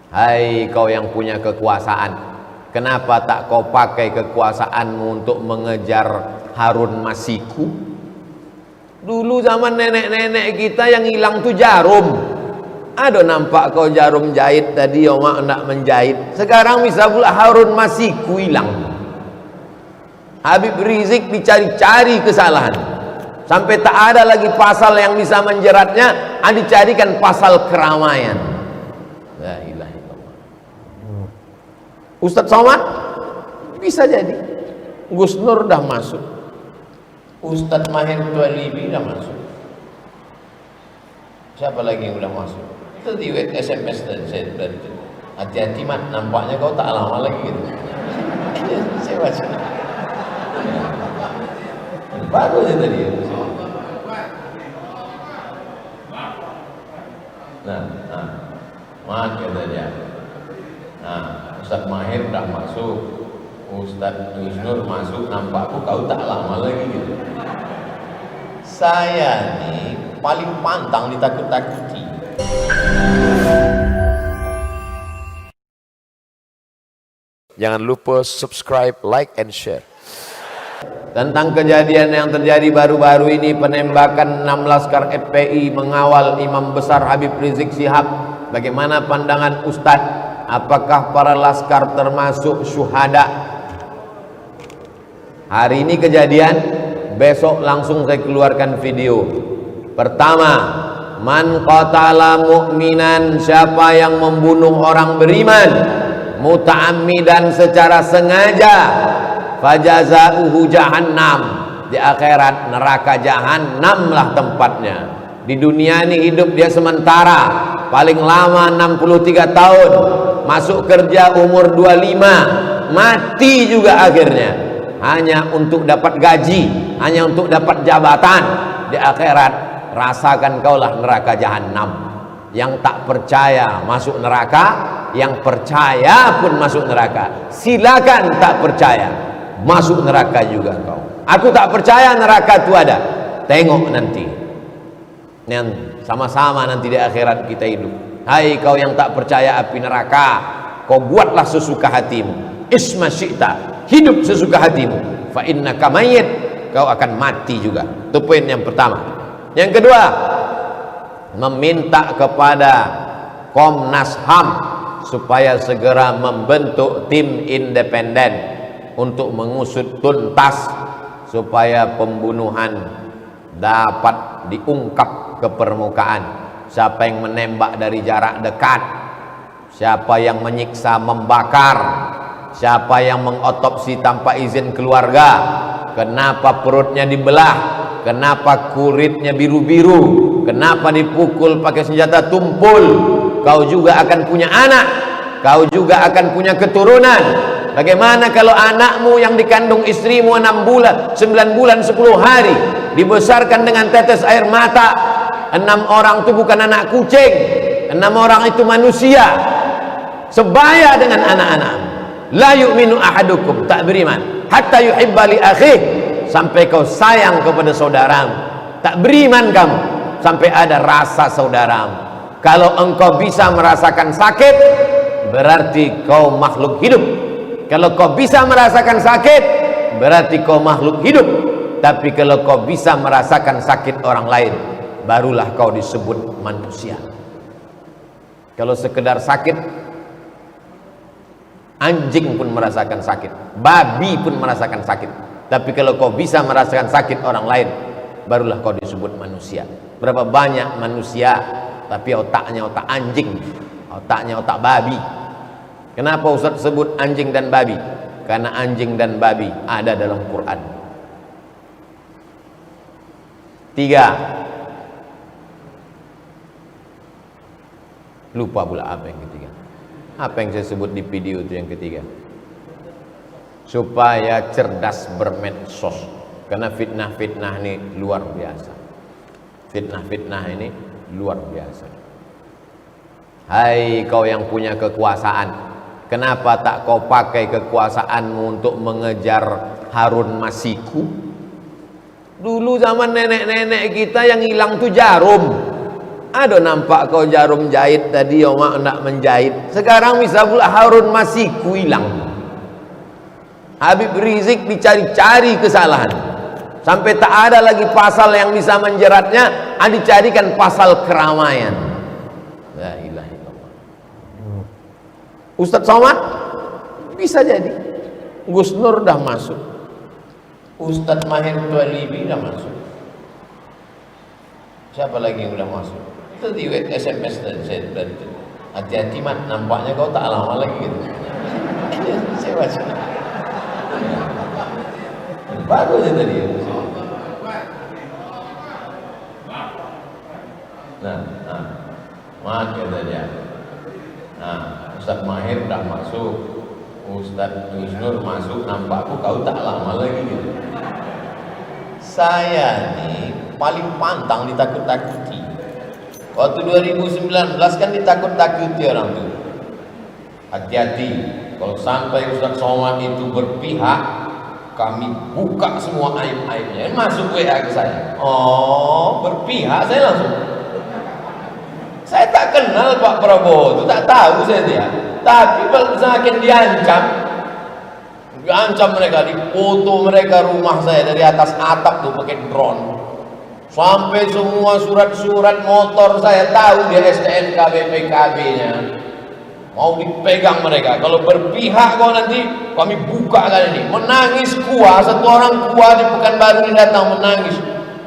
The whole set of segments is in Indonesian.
Hai kau yang punya kekuasaan, kenapa tak kau pakai kekuasaanmu untuk mengejar Harun Masiku? Dulu zaman nenek-nenek kita yang hilang tuh jarum. Ada nampak kau jarum jahit tadi, ya mak nak menjahit. Sekarang bisa pula Harun Masiku hilang. Habib Rizik dicari-cari kesalahan, sampai tak ada lagi pasal yang bisa menjeratnya, dicarikan pasal keramaian. La ilaha illallah. Ustadz Somad bisa jadi, Gus Nur dah masuk, Ustadz Mahir Tualibi dah masuk, siapa lagi yang udah masuk? Itu di SMS dan saya dari itu, hati-hati mat, nampaknya kau tak lama lagi gitu. Saya baca baru aja tadi ya. Mat kata dia. Ustadz Mahir dah masuk, Ustadz Gus Nur masuk, nampakku kau tak lama lagi gitu. Saya nih paling pantang ditakut-takuti. Jangan lupa subscribe, like, and share. Tentang kejadian yang terjadi baru-baru ini, penembakan 6 laskar FPI mengawal Imam Besar Habib Rizik Syihab. Bagaimana pandangan Ustadz? Apakah para laskar termasuk syuhada? Hari ini kejadian, besok langsung saya keluarkan video. Pertama, man qatala mu'minan, siapa yang membunuh orang beriman muta'ammidan secara sengaja, fajazauhu jahannam, di akhirat neraka jahannam lah tempatnya. Di dunia ini hidup dia sementara, paling lama 63 tahun, masuk kerja umur 25, mati juga akhirnya, hanya untuk dapat gaji, hanya untuk dapat jabatan. Di akhirat rasakan kaulah neraka jahannam. Yang tak percaya masuk neraka, yang percaya pun masuk neraka. Silakan tak percaya, masuk neraka juga kau. Aku tak percaya neraka itu ada. Tengok nanti, sama-sama nanti di akhirat kita hidup. Hai kau yang tak percaya api neraka, kau buatlah sesuka hatimu. Isma syi'ta, hidup sesuka hatimu. Fa innaka mayyit, kau akan mati juga. Itu poin yang pertama. Yang kedua, meminta kepada Komnas HAM supaya segera membentuk tim independen untuk mengusut tuntas supaya pembunuhan dapat diungkap ke permukaan. Siapa yang menembak dari jarak dekat, siapa yang menyiksa, membakar, siapa yang mengotopsi tanpa izin keluarga, kenapa perutnya dibelah, kenapa kulitnya biru-biru, kenapa dipukul pakai senjata tumpul. Kau juga akan punya anak, kau juga akan punya keturunan. Bagaimana kalau anakmu yang dikandung istrimu 6 bulan, 9 bulan, 10 hari, dibesarkan dengan tetes air mata? 6 orang itu bukan anak kucing, 6 orang itu manusia, sebaya dengan anak-anak. La yu'minu ahadukum, tak beriman, hatta yuhibba li akhih, sampai kau sayang kepada saudaramu. Tak beriman kamu sampai ada rasa saudaramu. Kalau engkau bisa merasakan sakit, berarti kau makhluk hidup. Kalau kau bisa merasakan sakit, berarti kau makhluk hidup. Tapi kalau kau bisa merasakan sakit orang lain, barulah kau disebut manusia. Kalau sekedar sakit, anjing pun merasakan sakit, babi pun merasakan sakit. Tapi kalau kau bisa merasakan sakit orang lain, barulah kau disebut manusia. Berapa banyak manusia tapi otaknya otak anjing, otaknya otak babi. Kenapa Ustaz sebut anjing dan babi? Karena anjing dan babi ada dalam Quran. 3, lupa pula apa yang ketiga. Apa yang saya sebut di video itu yang ketiga? Supaya cerdas bermedsos. Karena fitnah-fitnah ini luar biasa. Fitnah-fitnah ini luar biasa. Hai kau yang punya kekuasaan, kenapa tak kau pakai kekuasaanmu untuk mengejar Harun Masiku? Dulu zaman nenek-nenek kita yang hilang tuh jarum. Aduh, nampak kau jarum jahit tadi, Oma nak menjahit. Sekarang bisa pula Harun Masiku hilang. Habib Rizik dicari-cari kesalahan. Sampai tak ada lagi pasal yang bisa menjeratnya, dicarikan pasal keramaian. La ilaha illallah. Ustadz Somad bisa jadi. Gus Nur dah masuk. Ustadz Mahir Tualibi dah masuk. Siapa lagi yang udah masuk? Itu di SMS tadi saya tadi. Hati-hati Mat, nampaknya kau tak lama lagi gitu. Saya baca. Baru aja tadi. Nah, Mat kata dia. Nah, Ustadz Mahir dah masuk. Ustadz Gus Nur masuk, nampakku kau tak lama lagi gitu. Saya nih paling pantang ditakut-takuti. Waktu 2019 kan ditakut-takuti orang tuh. Hati-hati, kalau sampai Ustadz Somad itu berpihak, kami buka semua aib-aibnya. Masuk WA ke saya. Oh, berpihak, saya langsung. Saya tak kenal Pak Prabowo, itu tak tahu saya dia. Tapi kalau semakin diancam mereka, dipoto mereka rumah saya dari atas atap tuh pakai drone. Sampai semua surat-surat motor saya tahu di STNK BPKB-nya. Mau dipegang mereka. Kalau berpihak kau nanti kami buka kali ini. Menangis kuah, satu orang kuah di Pekanbaru ini datang menangis.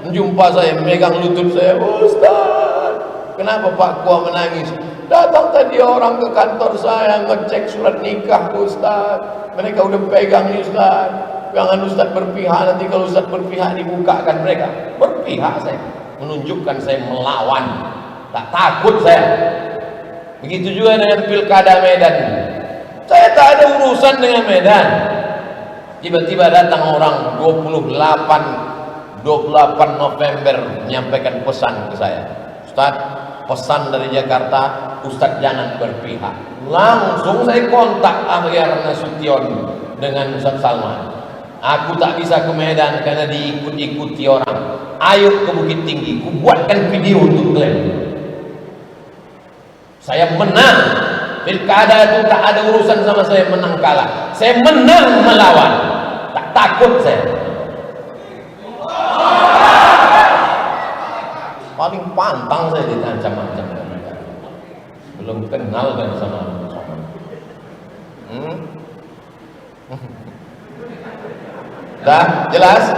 Menjumpa saya, memegang lutut saya. Ustaz, kenapa Pak Kuah menangis? Datang tadi orang ke kantor saya ngecek surat nikah Ustaz. Mereka udah pegang nih Ustaz. Jangan Ustaz berpihak, nanti kalau Ustaz berpihak dibukakan mereka. Berpihak saya, menunjukkan saya melawan, tak takut saya. Begitu juga dengan Pilkada Medan. Saya tak ada urusan dengan Medan. Tiba-tiba datang orang 28 November menyampaikan pesan ke saya. Ustaz, pesan dari Jakarta, Ustaz jangan berpihak. Langsung saya kontak Akhyar Nasution dengan Ustaz Salman. Aku tak bisa ke Medan karena diikut-ikuti orang. Ayo ke Bukit Tinggi, ku buatkan video untuk klaim. Saya menang. Pilkada itu tak ada urusan sama saya menang kalah. Saya menang melawan. Tak takut saya. Paling pantang saya ditancam-ancam mereka. Belum kenal kan sama dah jelas?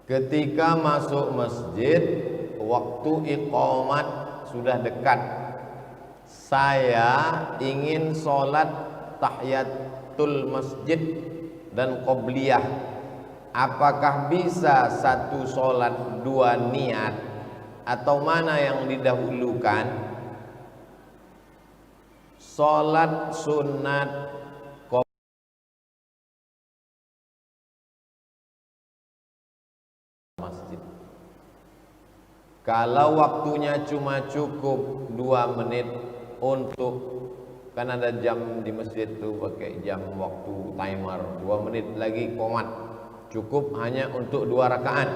Ketika masuk masjid, waktu iqamat sudah dekat. Saya ingin sholat tahiyatul masjid dan qobliyah. Apakah bisa satu sholat dua niat, atau mana yang didahulukan? Sholat sunat masjid. Kalau waktunya cuma cukup 2 menit untuk, kan ada jam di masjid tuh pakai jam waktu timer, 2 menit lagi qomat, cukup hanya untuk 2 rakaat,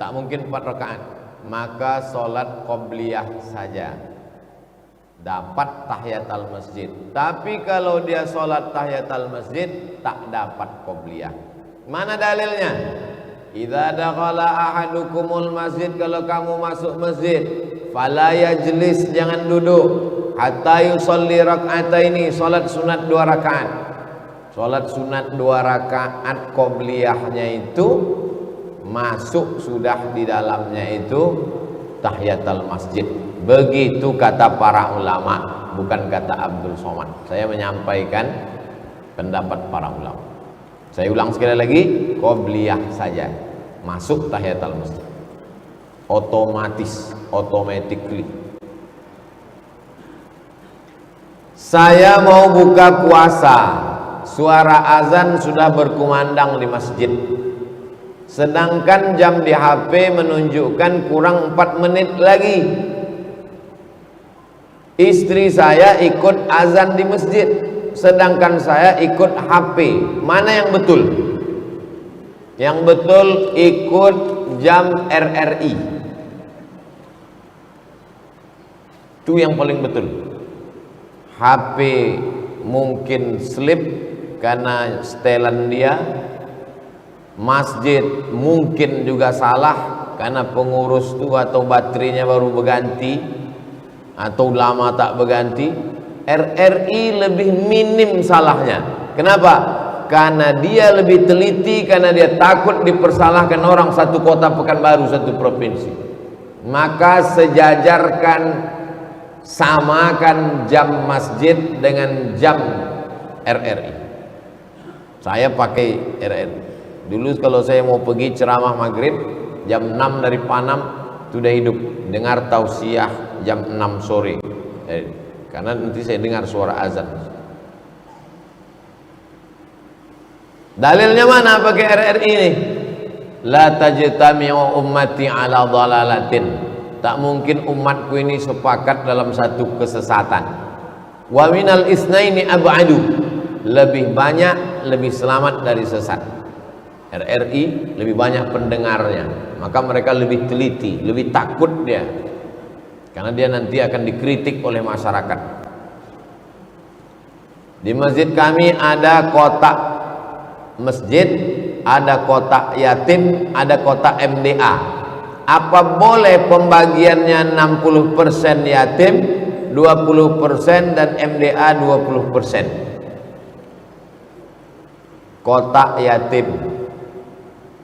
tak mungkin 4 rakaat, maka sholat qobliyah saja, dapat tahiyatul masjid. Tapi kalau dia sholat tahiyatul masjid tak dapat qobliyah. Mana dalilnya? Idza dakhala ahadukumul masjid, kalau kamu masuk masjid, fala yajlis, jangan duduk, hatta yusolli rak'ataini, salat sunat 2 rakaat. Salat sunat 2 rakaat qobliyahnya itu masuk sudah di dalamnya itu tahiyatul masjid. Begitu kata para ulama, bukan kata Abdul Somad. Saya menyampaikan pendapat para ulama. Saya ulang sekali lagi, qobliyah saja, masuk tahiyatul masjid, otomatis, automatically. Saya mau buka puasa, suara azan sudah berkumandang di masjid, sedangkan jam di HP menunjukkan kurang 4 menit lagi. Istri saya ikut azan di masjid, sedangkan saya ikut HP. Mana yang betul? Yang betul ikut jam RRI. Itu yang paling betul. HP mungkin slip karena setelan dia, masjid mungkin juga salah karena pengurus itu atau baterainya baru berganti atau lama tak berganti. RRI lebih minim salahnya. Kenapa? Karena dia lebih teliti, karena dia takut dipersalahkan orang satu kota Pekanbaru, satu provinsi. Maka sejajarkan, samakan jam masjid dengan jam RRI. Saya pakai RRI. Dulu kalau saya mau pergi ceramah maghrib jam 6 dari Panam sudah hidup, dengar tausiah jam 6 sore. Karena nanti saya dengar suara azan. Dalilnya mana pakai RRI ini? La tajtami'u ummati ala dhalalatin. Tak mungkin umatku ini sepakat dalam satu kesesatan. Wa minal isnaini ab'adu. Lebih banyak, lebih selamat dari sesat. RRI lebih banyak pendengarnya, maka mereka lebih teliti, lebih takut dia, karena dia nanti akan dikritik oleh masyarakat. Di masjid kami ada kotak masjid, ada kotak yatim, ada kotak MDA. Apa boleh pembagiannya 60% yatim, 20% dan MDA 20%? Kotak yatim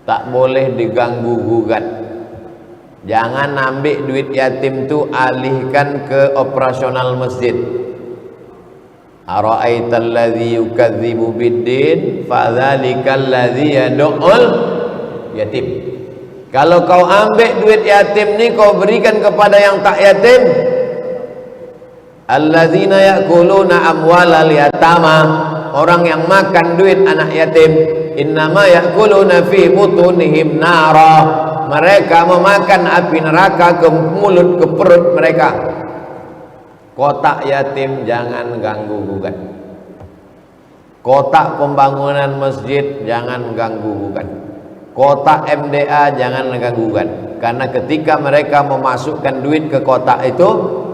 tak boleh diganggu gugat. Jangan ambil duit yatim tu alihkan ke operasional masjid. Ara'aital ladzi yukadzibu biddin fadzalikal ladzi yad'ul yatim. Kalau kau ambil duit yatim ni kau berikan kepada yang tak yatim, alladzina ya'kuluna amwalal yatama, orang yang makan duit anak yatim, innama ya'kuluna fi butunihim nara, mereka memakan api neraka ke mulut, ke perut mereka. Kotak yatim jangan ganggu gugat. Kotak pembangunan masjid jangan ganggu gugat. Kotak MDA jangan ganggu gugat. Karena ketika mereka memasukkan duit ke kotak itu,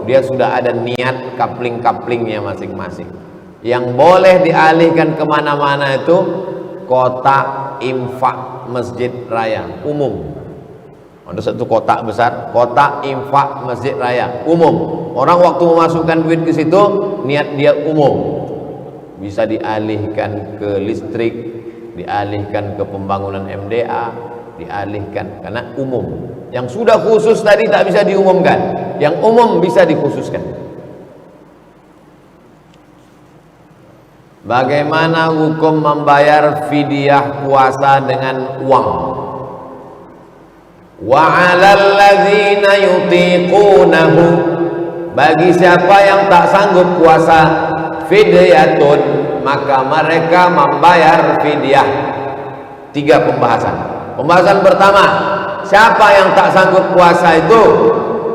dia sudah ada niat kapling-kaplingnya masing-masing. Yang boleh dialihkan kemana-mana itu kotak infak masjid raya umum. Ada satu kotak besar, kotak infak masjid raya umum. Orang waktu memasukkan duit ke situ, niat dia umum. Bisa dialihkan ke listrik, dialihkan ke pembangunan MDA, dialihkan karena umum. Yang sudah khusus tadi tak bisa diumumkan, yang umum bisa dikhususkan. Bagaimana hukum membayar fidyah puasa dengan uang? Wa 'alal ladzina yutiqunahu, bagi siapa yang tak sanggup puasa, fidyatun, maka mereka membayar fidyah. 3 pembahasan. Pembahasan pertama, siapa yang tak sanggup puasa itu?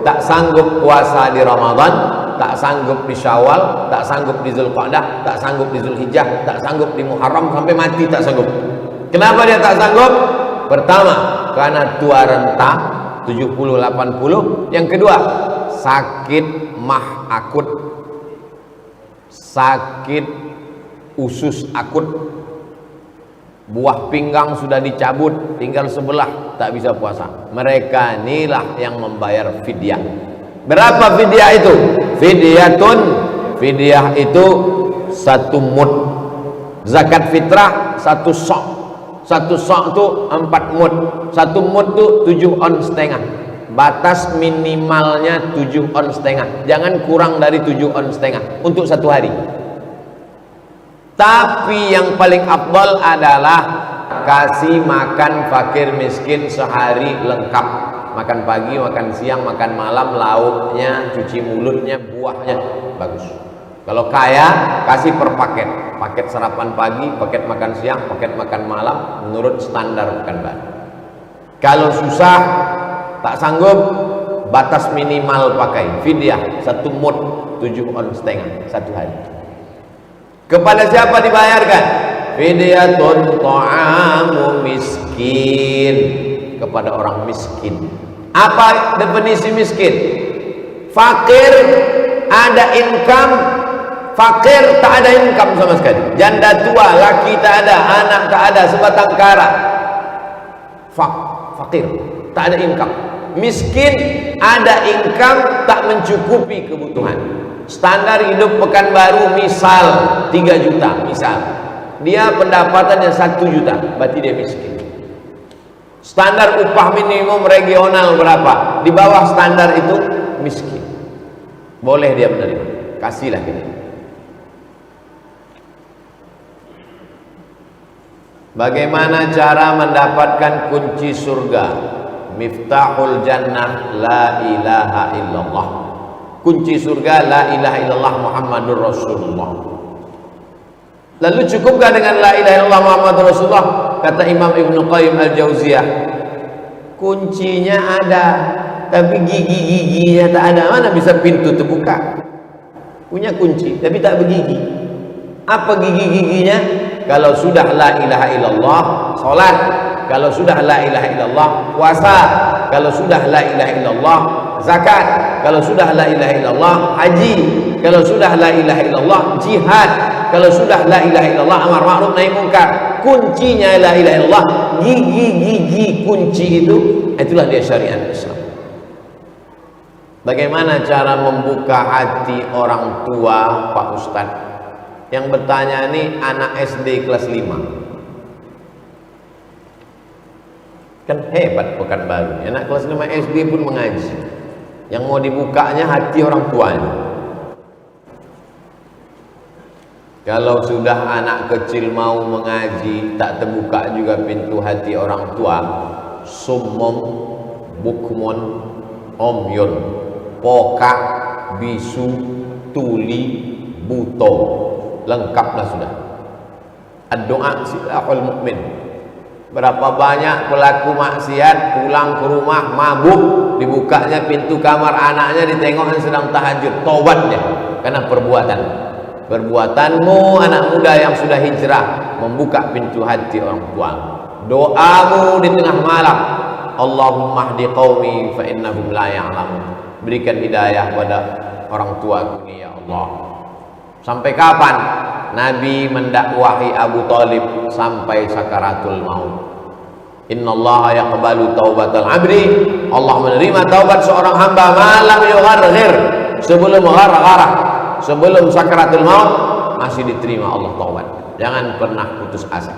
Tak sanggup puasa di Ramadan, tak sanggup di Syawal, tak sanggup di Zulqa'dah, tak sanggup di Zulhijjah, tak sanggup di Muharram, sampai mati tak sanggup. Kenapa dia tak sanggup? Pertama, karena tua renta 70-80. Yang kedua, sakit mah akut, sakit usus akut, buah pinggang sudah dicabut, tinggal sebelah, tak bisa puasa. Mereka inilah yang membayar fidyah. Berapa fidyah itu? Fidyatun, fidyah itu 1 mud. Zakat fitrah 1 sok. 1 sok itu 4 mud. 1 mud itu 7 on setengah. Batas minimalnya 7 on setengah. Jangan kurang dari 7 on setengah untuk 1 hari. Tapi yang paling afdal adalah kasih makan fakir miskin sehari lengkap. Makan pagi, makan siang, makan malam, lauknya, cuci mulutnya, buahnya, bagus. Kalau kaya, kasih per paket. Paket sarapan pagi, paket makan siang, paket makan malam, menurut standar Pekanbaru. Kalau susah, tak sanggup, batas minimal pakai fidyah 1 mud 7 on setengah 1 hari. Kepada siapa dibayarkan? Fidyatun ta'amu miskin, kepada orang miskin. Apa definisi miskin? Fakir ada income, fakir tak ada income sama sekali. Janda tua, laki tak ada, anak tak ada, sebatang kara. Fakir, tak ada income. Miskin, ada income, tak mencukupi kebutuhan. Standar hidup Pekanbaru misal 3 juta, misal. Dia pendapatannya 1 juta, berarti dia miskin. Standar upah minimum regional berapa? Di bawah standar itu miskin. Boleh dia menerima, kasihlah kita. Bagaimana cara mendapatkan kunci surga? Miftahul jannah la ilaha illallah. Kunci surga la ilaha illallah Muhammadur Rasulullah. Lalu cukupkah dengan la ilaha illallah Muhammadur Rasulullah? Kata Imam Ibnu Qayyim Al-Jauziyah, kuncinya ada, tapi gigi-giginya tak ada. Mana bisa pintu terbuka? Punya kunci tapi tak bergigi. Apa gigi-giginya? Kalau sudah la ilaha illallah salat, kalau sudah la ilaha illallah puasa, kalau sudah la ilaha illallah zakat, kalau sudah la ilaha illallah haji, kalau sudah la ilaha illallah jihad, kalau sudah la ilaha illallah amar ma'ruf nahi munkar. Kuncinya la ilaha illallah, gigi-gigi kunci itu, itulah dia syariat Islam. Bagaimana cara membuka hati orang tua, Pak Ustadz? Yang bertanya ini anak SD kelas 5. Kan hebat Pekanbaru, anak kelas 5 SD pun mengaji. Yang mau dibukanya hati orang tuanya. Kalau sudah anak kecil mau mengaji, tak terbuka juga pintu hati orang tua. Summum, bukmun, omyun, pokak, bisu, tuli, buto, lengkaplah sudah. Ad-doa silahul mukmin. Berapa banyak pelaku maksiat pulang ke rumah mabuk, dibukanya pintu kamar anaknya, ditengoknya sedang tahajud, tobat dia karena perbuatanmu anak muda yang sudah hijrah, membuka pintu hati orang tua. Doamu di tengah malam, Allahumma hdi qaumi fa innahum la ya'lamun. Berikan hidayah pada orang tua ini ya Allah. Sampai kapan Nabi mendakwahi Abu Talib sampai sakaratul maut? Innallaha yaqbalu taubatal abdi. Allah menerima taubat seorang hamba malam yugharghir, sebelum ghargharah, sebelum sakaratul maut masih diterima Allah taubat. Jangan pernah putus asa.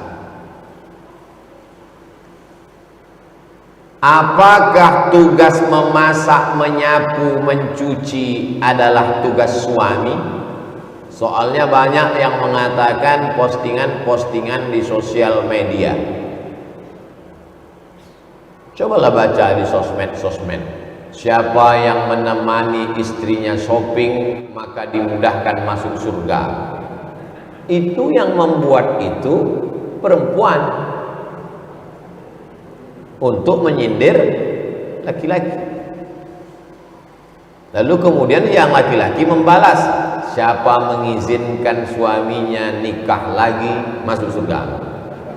Apakah tugas memasak, menyapu, mencuci adalah tugas suami? Soalnya banyak yang mengatakan postingan-postingan di sosial media. Cobalah baca di sosmed. Siapa yang menemani istrinya shopping maka dimudahkan masuk surga. Itu yang membuat itu perempuan untuk menyindir laki-laki. Lalu kemudian yang laki-laki membalas, siapa mengizinkan suaminya nikah lagi masuk surga.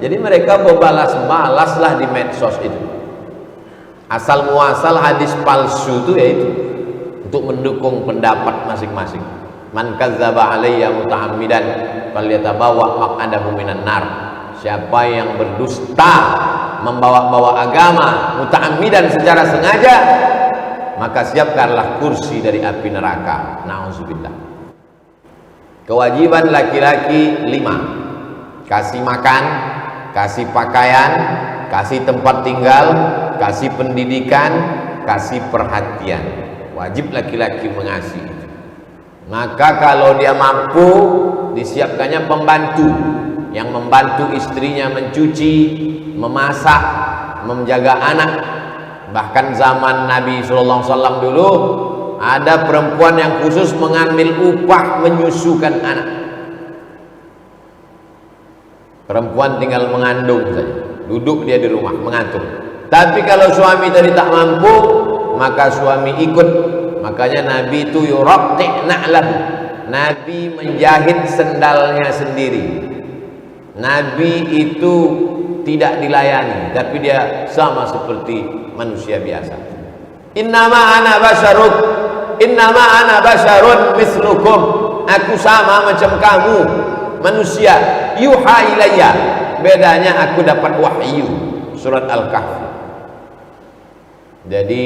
Jadi mereka berbalas-balaslah di medsos itu. Asal muasal hadis palsu itu yaitu untuk mendukung pendapat masing-masing. Man kadzdzaba alayya muta'ammidan falyatabawwa maq'adahu minan nar. Siapa yang berdusta, membawa-bawa agama muta'ammidan secara sengaja, maka siapkanlah kursi dari api neraka. Na'udzubillah. Kewajiban laki-laki 5. Kasih makan, kasih pakaian, kasih tempat tinggal, kasih pendidikan, kasih perhatian. Wajib laki-laki mengasihi. Maka kalau dia mampu, disiapkannya pembantu yang membantu istrinya mencuci, memasak, menjaga anak. Bahkan zaman Nabi SAW dulu ada perempuan yang khusus mengambil upah menyusukan anak. Perempuan tinggal mengandung saja, duduk dia di rumah mengatur. Tapi kalau suami tadi tak mampu, maka suami ikut. Makanya Nabi itu yuraqti' na'lahu. Nabi menjahit sendalnya sendiri. Nabi itu tidak dilayani, tapi dia sama seperti manusia biasa. Innama ana basyaruk, innama ana basyarun mislukum, aku sama macam kamu manusia, yuha ilayya, bedanya aku dapat wahyu. Surat Al-Kahfi. Jadi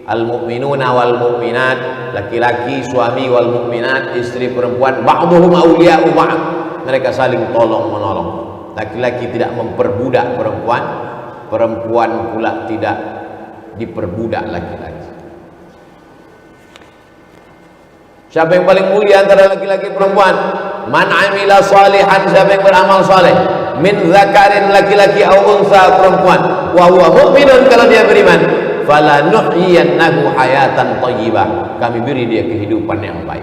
al-mu'minuna wal mu'minat, laki-laki suami wal mu'minat, istri perempuan, ba'duhum awliya'u ba'd, mereka saling tolong menolong. Laki-laki tidak memperbudak perempuan, perempuan pula tidak diperbudak laki-laki. Siapa yang paling mulia antara laki-laki perempuan? Man amila salihan, siapa yang beramal saleh, min zakarin, laki-laki, au unsa, perempuan, wa huwa mu'minun, kalau dia beriman, fala nuhyiyannahu hayatan thayyibah, kami beri dia kehidupan yang baik.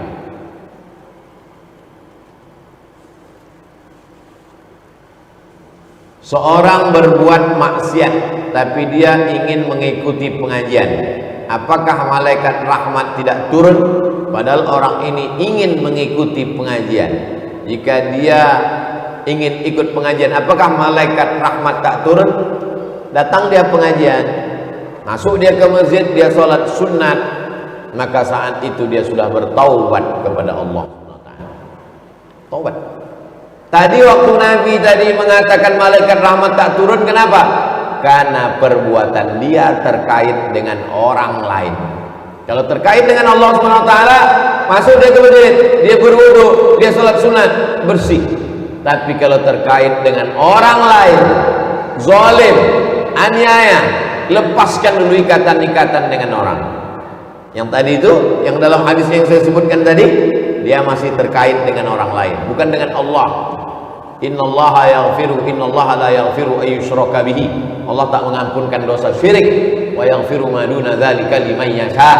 Seorang berbuat maksiat tapi dia ingin mengikuti pengajian, apakah malaikat rahmat tidak turun? Padahal orang ini ingin mengikuti pengajian. Jika dia ingin ikut pengajian, apakah malaikat rahmat tak turun? Datang dia pengajian, masuk dia ke masjid, dia sholat sunat, maka saat itu dia sudah bertaubat kepada Allah. Taubat. Tadi waktu Nabi tadi mengatakan malaikat rahmat tak turun, kenapa? Karena perbuatan dia terkait dengan orang lain. Kalau terkait dengan Allah SWT, masuk dia ke masjid, dia berwudu, dia sholat sunat, bersih. Tapi kalau terkait dengan orang lain, zalim, aniaya, lepaskan dulu ikatan-ikatan dengan orang. Yang tadi itu, yang dalam hadis yang saya sebutkan tadi, dia masih terkait dengan orang lain, bukan dengan Allah. Innallaha yaghfiru, innallaha la yaghfiru ayyushraka bihi. Allah tak mengampunkan dosa syirik, wa yaghfiru ma duna dzalika liman yasha.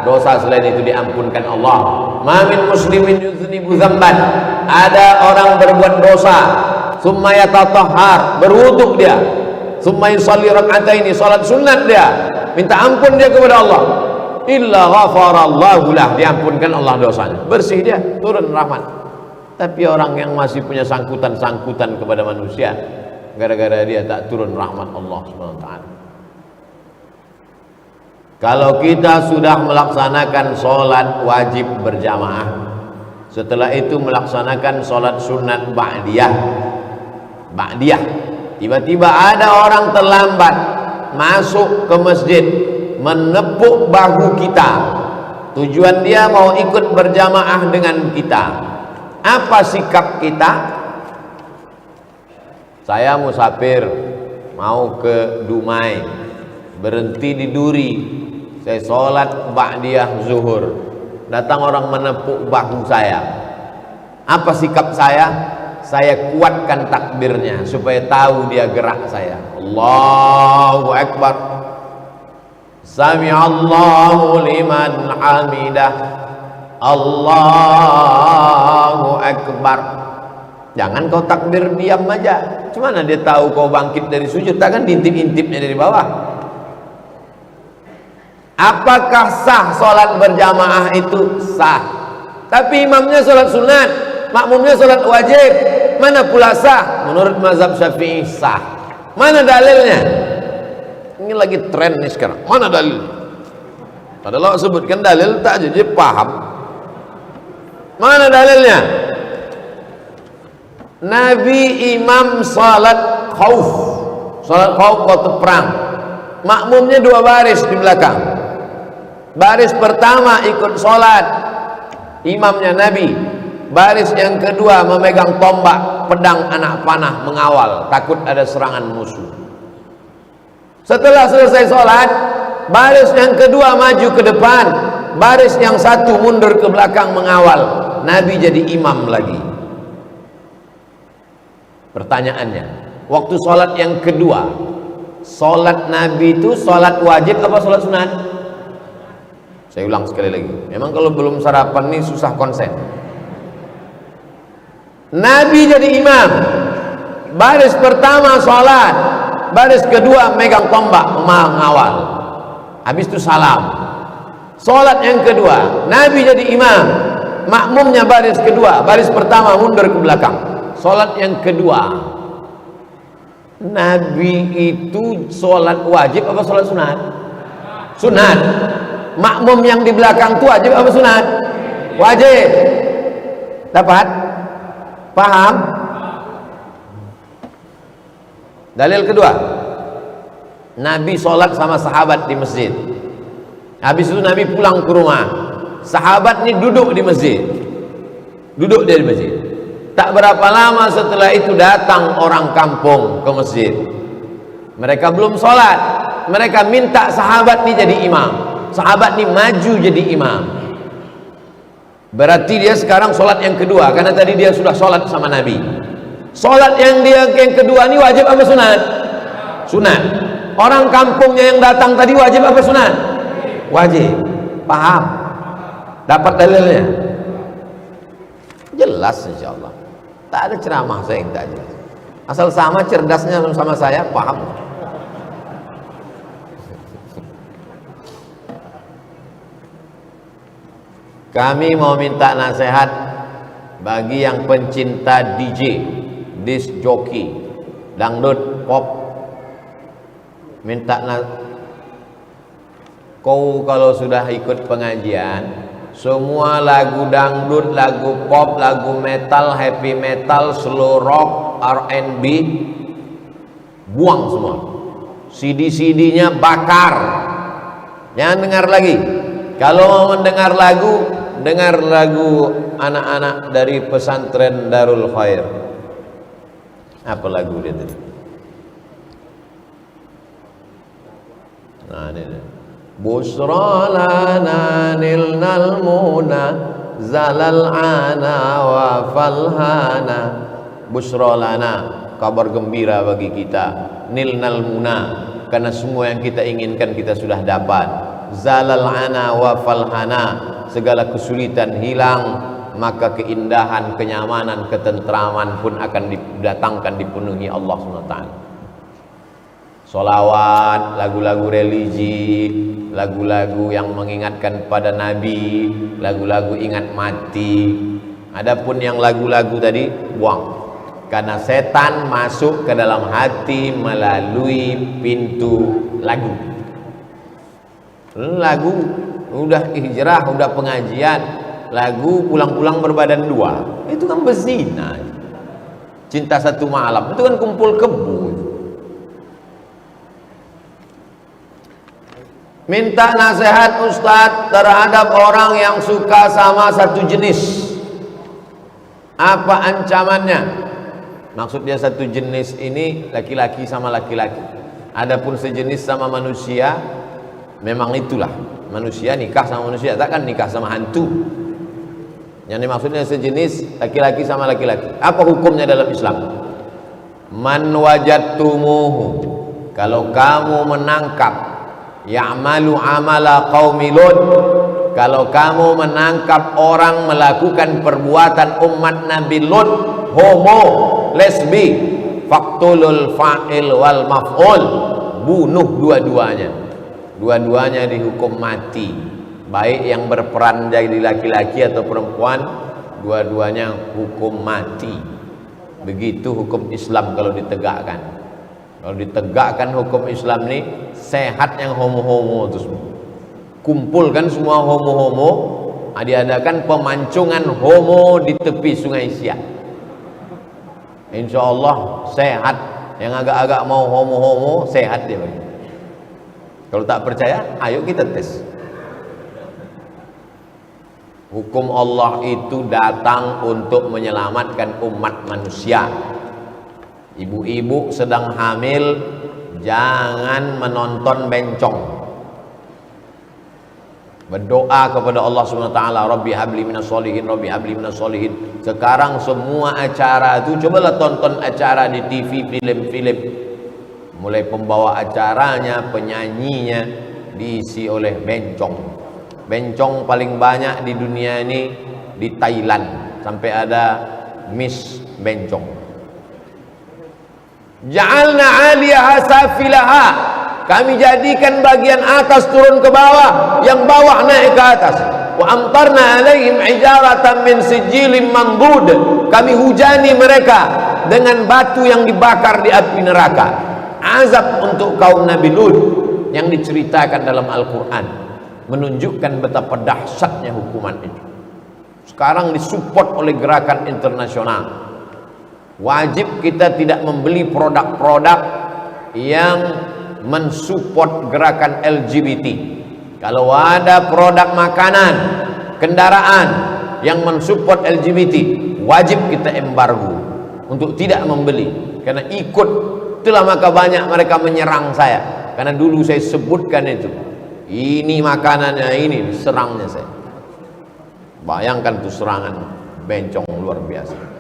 Dosa selain itu diampunkan Allah. Ma min muslimin yuznibu dzamban, ada orang berbuat dosa, summa yatatahhar, berwudu dia, summa yusalli rak'ataini, salat sunat dia, minta ampun dia kepada Allah, illa ghafarallahu lah, diampunkan Allah dosanya, bersih dia, turun rahmat. Tapi orang yang masih punya sangkutan-sangkutan kepada manusia, gara-gara dia tak turun rahmat Allah SWT. Kalau kita sudah melaksanakan sholat wajib berjamaah, setelah itu melaksanakan sholat sunat ba'diyah, tiba-tiba ada orang terlambat masuk ke masjid, menepuk bahu kita, tujuan dia mau ikut berjamaah dengan kita. Apa sikap kita? Saya musafir mau ke Dumai, berhenti di Duri, saya sholat ba'diyah zuhur, datang orang menepuk bahu saya. Apa sikap saya? Saya kuatkan takbirnya supaya tahu dia gerak saya. Allahu Akbar, Sami'allahu liman hamidah, Allahu Akbar. Jangan kau takbir diam aja. Gimana dia tahu kau bangkit dari sujud? Takkan diintip-intipnya dari bawah. Apakah sah sholat berjamaah itu? Sah. Tapi imamnya sholat sunat, makmumnya sholat wajib, mana pula sah? Menurut mazhab Syafi'i sah. Mana dalilnya? Ini lagi tren nih sekarang. Mana dalilnya? Padahal sebutkan dalil tak jadi paham. Mana dalilnya? Nabi imam salat khauf, salat khauf waktu perang, makmumnya 2 baris di belakang. Baris pertama ikut salat, imamnya Nabi. Baris yang kedua memegang tombak, pedang, anak panah, mengawal, takut ada serangan musuh. Setelah selesai salat, baris yang kedua maju ke depan, baris yang satu mundur ke belakang mengawal. Nabi jadi imam lagi. Pertanyaannya, waktu sholat yang kedua, sholat Nabi itu sholat wajib apa sholat sunat? Saya ulang sekali lagi, memang kalau belum sarapan nih susah konsen. Nabi jadi imam, baris pertama sholat, baris kedua megang tombak mengawal, habis itu salam. Sholat yang kedua, Nabi jadi imam, makmumnya baris kedua, baris pertama mundur ke belakang. Sholat yang kedua, Nabi itu sholat wajib apa sholat sunat? Sunat. makmum yang di belakang itu wajib apa sunat? Wajib. Dapat? Paham? Dalil kedua, Nabi sholat sama sahabat di masjid. Habis itu Nabi pulang ke rumah, sahabat ini duduk di masjid, duduk di masjid. Tak berapa lama setelah itu datang orang kampung ke masjid. Mereka belum sholat, mereka minta sahabat ini jadi imam. Sahabat ini maju jadi imam. Berarti dia sekarang sholat yang kedua, karena tadi dia sudah sholat sama Nabi. Sholat yang kedua ini wajib apa sunat? Sunat. Orang kampungnya yang datang tadi wajib apa sunat? Wajib. Paham? Dapat dalilnya? Jelas insyaallah. Tak ada ceramah saya yang tak jelas. Asal sama cerdasnya sama saya, paham. Kami mau minta nasihat bagi yang pencinta DJ, disc jockey, dangdut, pop. Minta kau kalau sudah ikut pengajian, semua lagu dangdut, lagu pop, lagu metal, happy metal, slow rock, R&B, buang semua. CD-CD-nya bakar. Jangan dengar lagi. Kalau mau mendengar lagu, dengar lagu anak-anak dari pesantren Darul Khair. Apa lagu dia tadi? Nah, ini. Busra lana nilnal muna zalal ana wa falhana. Busra lana, kabar gembira bagi kita, nilnal muna, karena semua yang kita inginkan kita sudah dapat. Zalal ana wa falhana, segala kesulitan hilang, maka keindahan, kenyamanan, ketentraman pun akan didatangkan, dipenuhi Allah SWT. Solawat, lagu-lagu religi, lagu-lagu yang mengingatkan pada Nabi, lagu-lagu ingat mati. Adapun yang lagu-lagu tadi buang, karena setan masuk ke dalam hati melalui pintu lagu. Lagu udah hijrah, udah pengajian, lagu pulang-pulang berbadan dua, itu kan berzina. Cinta satu malam, itu kan kumpul kebo. Minta nasihat Ustadz terhadap orang yang suka sama satu jenis. Apa ancamannya? Maksudnya satu jenis ini laki-laki sama laki-laki. Adapun sejenis sama manusia, memang itulah manusia nikah sama manusia, takkan nikah sama hantu. Yang dimaksudnya sejenis laki-laki sama laki-laki. Apa hukumnya dalam Islam? Man wajadtumuhu, kalau kamu menangkap ya'malu amala qaumi Lut, kalau kamu menangkap orang melakukan perbuatan umat Nabi Lut, homo, lesbi, faktulul fa'il wal maf'ul, bunuh dua-duanya. Dua-duanya dihukum mati, baik yang berperan jadi laki-laki atau perempuan, dua-duanya hukum mati. Begitu hukum Islam kalau ditegakkan. Kalau ditegakkan hukum Islam ini, sehat yang homo-homo itu semua. Kumpulkan semua homo-homo, diadakan pemancingan homo di tepi Sungai Siak. Insya Allah sehat. Yang agak-agak mau homo-homo, sehat dia. Kalau tak percaya, ayo kita tes. Hukum Allah itu datang untuk menyelamatkan umat manusia. Ibu-ibu sedang hamil, jangan menonton bencong. Berdoa kepada Allah SWT, Rabbi habli minas solihin, Rabbi habli minas solihin. Sekarang semua acara itu, cobalah tonton acara di TV, film-film. Mulai pembawa acaranya, penyanyinya diisi oleh bencong. Bencong paling banyak di dunia ini di Thailand, sampai ada Miss Bencong. Ja'alna 'aliyaha safilaha, kami jadikan bagian atas turun ke bawah, yang bawah naik ke atas. Wa amtarna 'alaihim hijaratan min sijilin mandud, kami hujani mereka dengan batu yang dibakar di api neraka. Azab untuk kaum Nabi Lut yang diceritakan dalam Al-Quran. menunjukkan betapa dahsyatnya hukuman itu. Sekarang disupport oleh gerakan internasional. Wajib kita tidak membeli produk-produk yang mensupport gerakan LGBT. Kalau ada produk makanan, kendaraan yang mensupport LGBT, wajib kita embargo untuk tidak membeli. Karena ikut, itulah maka banyak mereka menyerang saya. Karena dulu saya sebutkan itu. Ini makanannya, ini serangnya saya. Bayangkan tuh serangan bencong luar biasa.